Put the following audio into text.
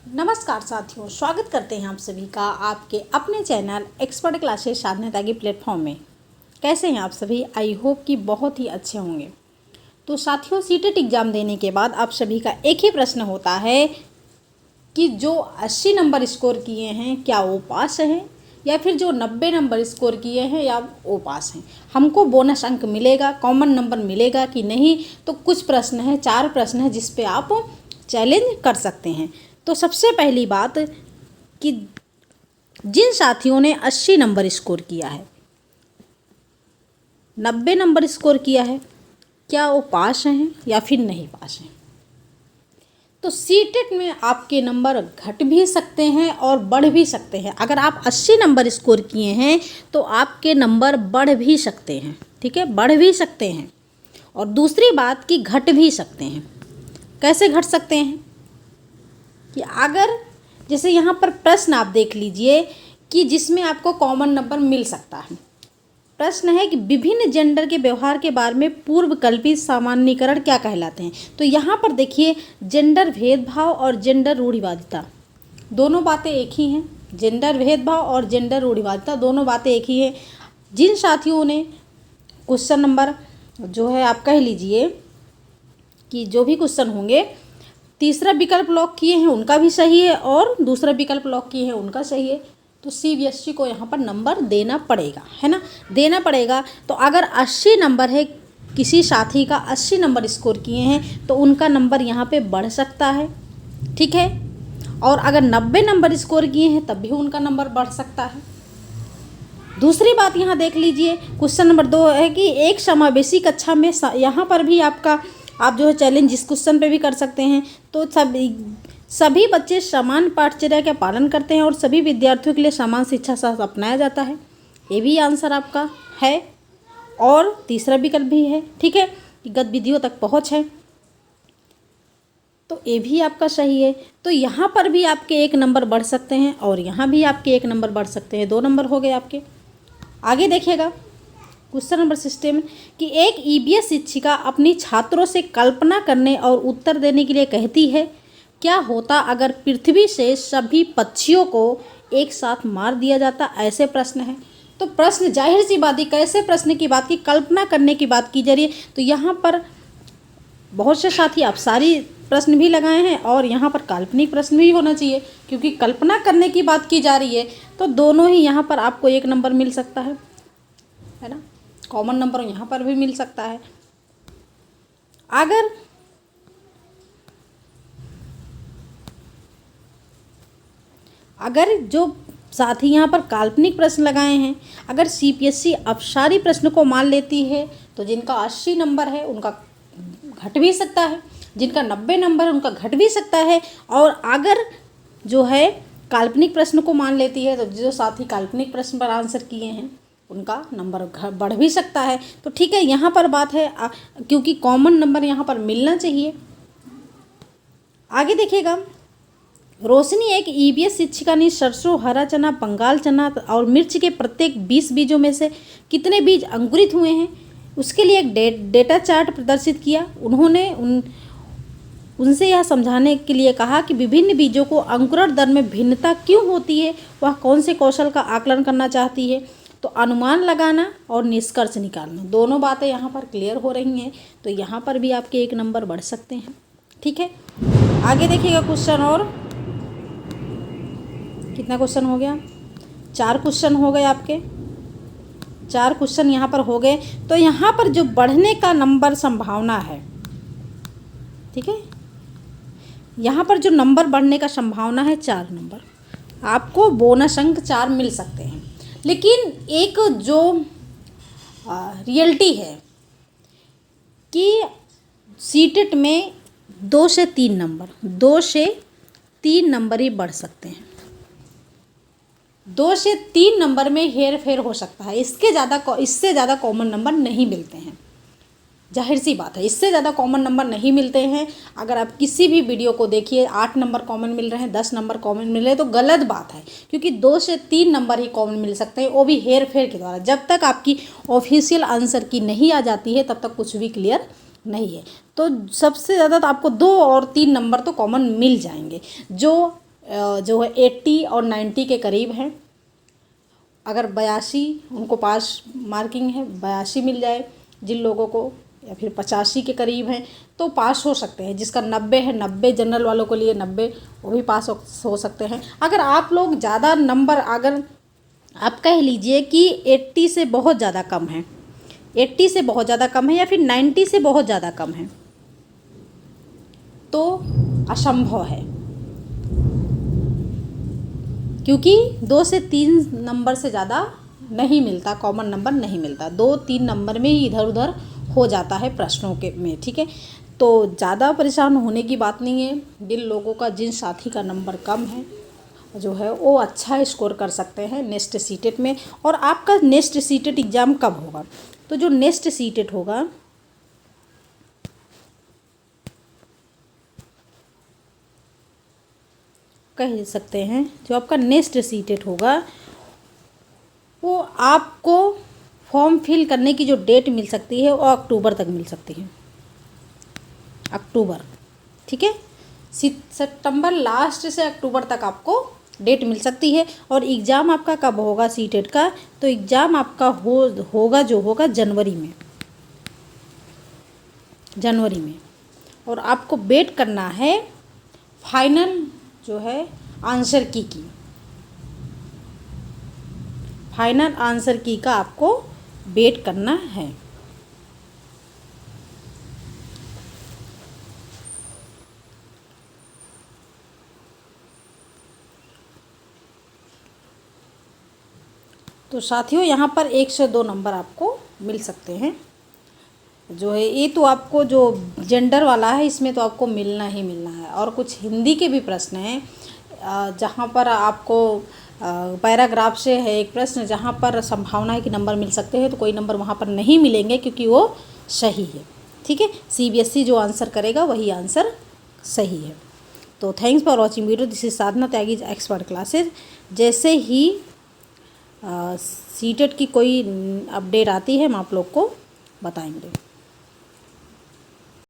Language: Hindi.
नमस्कार साथियों, स्वागत करते हैं आप सभी का आपके अपने चैनल एक्सपर्ट क्लासेस साधना की प्लेटफॉर्म में। कैसे हैं आप सभी? आई होप कि बहुत ही अच्छे होंगे। तो साथियों, सीटेट एग्ज़ाम देने के बाद आप सभी का एक ही प्रश्न होता है कि जो 80 नंबर स्कोर किए हैं क्या वो पास हैं, या फिर जो 90 नंबर स्कोर किए हैं या वो पास हैं। हमको बोनस अंक मिलेगा, कॉमन नंबर मिलेगा कि नहीं। तो कुछ प्रश्न हैं, 4 प्रश्न हैं जिस पे आप चैलेंज कर सकते हैं। तो सबसे पहली बात कि जिन साथियों ने 80 नंबर स्कोर किया है, 90 नंबर स्कोर किया है, क्या वो पास हैं या फिर नहीं पास हैं। तो सीटेट में आपके नंबर घट भी सकते हैं और बढ़ भी सकते हैं। अगर आप 80 नंबर स्कोर किए हैं तो आपके नंबर बढ़ भी सकते हैं, ठीक है, बढ़ भी सकते हैं। और दूसरी बात कि घट भी सकते हैं। कैसे घट सकते हैं कि अगर जैसे यहाँ पर प्रश्न आप देख लीजिए कि जिसमें आपको कॉमन नंबर मिल सकता है। प्रश्न है कि विभिन्न जेंडर के व्यवहार के बारे में पूर्व कल्पित सामान्यीकरण क्या कहलाते हैं। तो यहाँ पर देखिए, जेंडर भेदभाव और जेंडर रूढ़िवादिता दोनों बातें एक ही हैं। जेंडर भेदभाव और जेंडर रूढ़िवादिता दोनों बातें एक ही हैं। जिन साथियों ने क्वेश्चन नंबर जो है आप कह लीजिए कि जो भी क्वेश्चन होंगे तीसरा विकल्प लॉक किए हैं उनका भी सही है और दूसरा विकल्प लॉक किए हैं उनका सही है। तो CBSE को यहाँ पर नंबर देना पड़ेगा, है ना, देना पड़ेगा। तो अगर 80 नंबर है, किसी साथी का 80 नंबर स्कोर किए हैं तो उनका नंबर यहाँ पे बढ़ सकता है, ठीक है। और अगर 90 नंबर स्कोर किए हैं तब भी उनका नंबर बढ़ सकता है। दूसरी बात यहाँ देख लीजिए, क्वेश्चन नंबर 2 है कि एक समावेशी कक्षा में यहाँ पर भी आप जो है चैलेंज जिस क्वेश्चन पे भी कर सकते हैं। तो सभी बच्चे समान पाठचर्या का पालन करते हैं और सभी विद्यार्थियों के लिए समान शिक्षा शास्त्र अपनाया जाता है। ये भी आंसर आपका है और तीसरा विकल्प भी है, ठीक है, कि गतिविधियों तक पहुँच है। तो ये भी आपका सही है। तो यहाँ पर भी आपके 1 नंबर बढ़ सकते हैं और यहाँ भी आपके 1 नंबर बढ़ सकते हैं। 2 नंबर हो गए आपके। आगे देखिएगा क्वेश्चन नंबर सिस्टम कि एक EVS शिक्षिका अपनी छात्रों से कल्पना करने और उत्तर देने के लिए कहती है, क्या होता अगर पृथ्वी से सभी पक्षियों को एक साथ मार दिया जाता। ऐसे प्रश्न है। तो प्रश्न जाहिर सी बात है, कैसे प्रश्न की बात की, कल्पना करने की बात की जा रही है। तो यहाँ पर बहुत से साथी आप सारी प्रश्न भी लगाए हैं और यहाँ पर काल्पनिक प्रश्न भी होना चाहिए, क्योंकि कल्पना करने की बात की जा रही है। तो दोनों ही यहाँ पर आपको 1 नंबर मिल सकता है ना, कॉमन नंबर यहाँ पर भी मिल सकता है। अगर जो साथी यहाँ पर काल्पनिक प्रश्न लगाए हैं, अगर CPSE अपसारी प्रश्न को मान लेती है तो जिनका 80 नंबर है उनका घट भी सकता है, जिनका 90 नंबर है उनका घट भी सकता है। और अगर जो है काल्पनिक प्रश्न को मान लेती है तो जो साथी काल्पनिक प्रश्न पर आंसर किए हैं उनका नंबर बढ़ भी सकता है। तो ठीक है, यहाँ पर बात है क्योंकि कॉमन नंबर यहाँ पर मिलना चाहिए। आगे देखिएगा, रोशनी एक EVS शिक्षिका ने सरसों, हरा चना, बंगाल चना और मिर्च के प्रत्येक 20 बीजों में से कितने बीज अंकुरित हुए हैं उसके लिए एक डेटा चार्ट प्रदर्शित किया। उन्होंने उनसे यह समझाने के लिए कहा कि विभिन्न बीजों को अंकुरण दर में भिन्नता क्यों होती है, वह कौन से कौशल का आकलन करना चाहती है। तो अनुमान लगाना और निष्कर्ष निकालना, दोनों बातें यहाँ पर क्लियर हो रही हैं। तो यहाँ पर भी आपके 1 नंबर बढ़ सकते हैं, ठीक है। आगे देखिएगा क्वेश्चन, और कितना क्वेश्चन हो गया, 4 क्वेश्चन हो गए आपके, 4 क्वेश्चन यहाँ पर हो गए। तो यहाँ पर जो बढ़ने का नंबर संभावना है, ठीक है, यहाँ पर जो नंबर बढ़ने का संभावना है 4 नंबर, आपको बोनस अंक 4 मिल सकते हैं। लेकिन एक जो रियलिटी है कि सीटेट में 2 से 3 नंबर ही बढ़ सकते हैं। 2 से 3 नंबर में हेर फेर हो सकता है, इससे ज़्यादा कॉमन नंबर नहीं मिलते हैं। जाहिर सी बात है, इससे ज़्यादा कॉमन नंबर नहीं मिलते हैं। अगर आप किसी भी वीडियो को देखिए 8 नंबर कॉमन मिल रहे हैं, 10 नंबर कॉमन मिल रहे हैं तो गलत बात है, क्योंकि 2 से 3 नंबर ही कॉमन मिल सकते हैं, वो भी हेर फेर के द्वारा। जब तक आपकी ऑफिशियल आंसर की नहीं आ जाती है तब तक कुछ भी क्लियर नहीं है। तो सबसे ज़्यादा तो आपको 2 और 3 नंबर तो कॉमन मिल जाएंगे। जो जो है 80 और 90 के करीब हैं। अगर 82 उनको पास मार्किंग है, 82 मिल जाए जिन लोगों को, या फिर 85 के करीब हैं तो पास हो सकते हैं। जिसका 90 है, 90 जनरल वालों के लिए 90 वो भी पास हो सकते हैं। अगर आप लोग ज़्यादा नंबर, अगर आप कह लीजिए कि 80 से बहुत ज़्यादा कम है, 80 से बहुत ज़्यादा कम है या फिर 90 से बहुत ज़्यादा कम है, तो असंभव है, क्योंकि 2 से 3 नंबर से ज़्यादा नहीं मिलता, कॉमन नंबर नहीं मिलता। 2-3 नंबर में ही इधर उधर हो जाता है प्रश्नों के में, ठीक है। तो ज़्यादा परेशान होने की बात नहीं है। जिन लोगों का, जिन साथी का नंबर कम है जो है वो अच्छा स्कोर कर सकते हैं नेक्स्ट सीटेट में। और आपका नेक्स्ट सीटेट एग्ज़ाम कब होगा? तो जो नेक्स्ट सीटेट होगा कह सकते हैं, जो आपका नेक्स्ट सीटेट होगा वो आपको फॉर्म फिल करने की जो डेट मिल सकती है वो अक्टूबर तक मिल सकती है, अक्टूबर, ठीक है। सितंबर लास्ट से अक्टूबर तक आपको डेट मिल सकती है। और एग्ज़ाम आपका कब होगा सीटेट का? तो एग्ज़ाम आपका होगा जो होगा जनवरी में। और आपको वेट करना है फाइनल जो है आंसर की फाइनल आंसर की का आपको वेट करना है। तो साथियों यहाँ पर 1 से 2 नंबर आपको मिल सकते हैं जो है। ये तो आपको जो जेंडर वाला है इसमें तो आपको मिलना ही मिलना है। और कुछ हिंदी के भी प्रश्न हैं जहाँ पर आपको पैराग्राफ से है एक प्रश्न जहाँ पर संभावना है कि नंबर मिल सकते हैं, तो कोई नंबर वहाँ पर नहीं मिलेंगे क्योंकि वो सही है, ठीक है। CBSE जो आंसर करेगा वही आंसर सही है। तो thanks for watching video. This is Sadhana Tyagi expert classes. जैसे ही सीटेट की कोई अपडेट आती है हम आप लोग को बताएंगे।